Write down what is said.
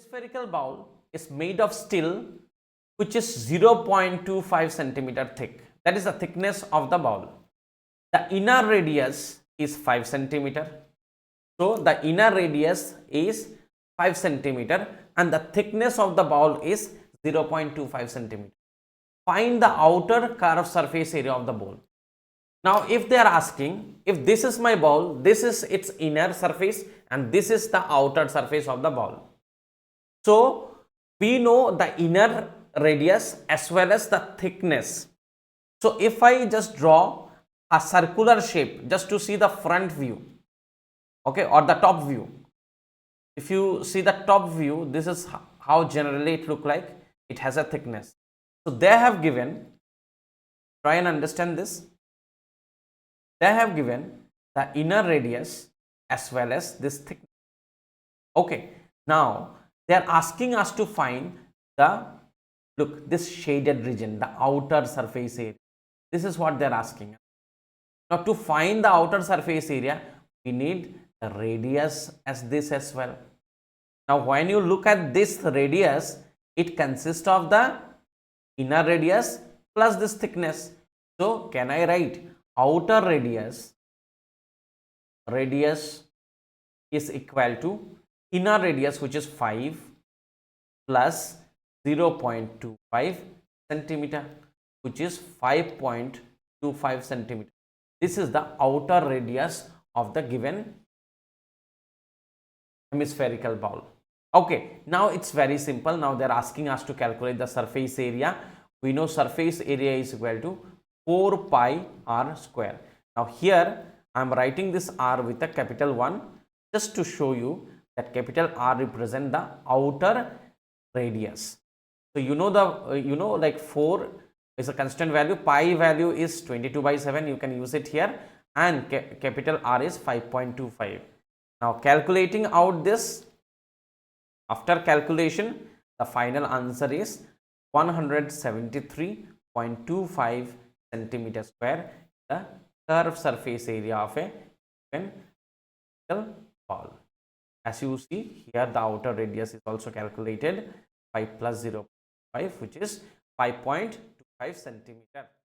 Hemispherical bowl is made of steel which is 0.25 centimeter thick. That is the thickness of the bowl. The inner radius is 5 centimeter. So the inner radius is 5 centimeter and the thickness of the bowl is 0.25 centimeter. Find the outer curved surface area of the bowl. Now if they are asking, if this is my bowl, this is its inner surface and this is the outer surface of the bowl. So we know the inner radius as well as the thickness. So if I just draw a circular shape just to see the front view, okay, or the top view. If you see the top view, this is how generally it look like. It has a thickness. So they have given, try and understand this. They have given the inner radius as well as this thickness. Okay, now they are asking us to find the, look, this shaded region, the outer surface area. This is what they are asking. Now to find the outer surface area, we need the radius as this as well. Now when you look at this radius, it consists of the inner radius plus this thickness. So can I write outer radius is equal to inner radius, which is 5 plus 0.25 centimeter, which is 5.25 centimeter. This is the outer radius of the given hemispherical bowl. Okay, now it's very simple. Now they're asking us to calculate the surface area. We know surface area is equal to 4 pi r square. Now here I am writing this r with a capital 1 just to show you that capital R represent the outer radius. So you know the like 4 is a constant value, pi value is 22/7, you can use it here, and capital R is 5.25. Now calculating out this, after calculation the final answer is 173.25 centimeter square, the curved surface area of a given ball. As you see here, the outer radius is also calculated, 5 plus 0.5, which is 5.25 centimeter.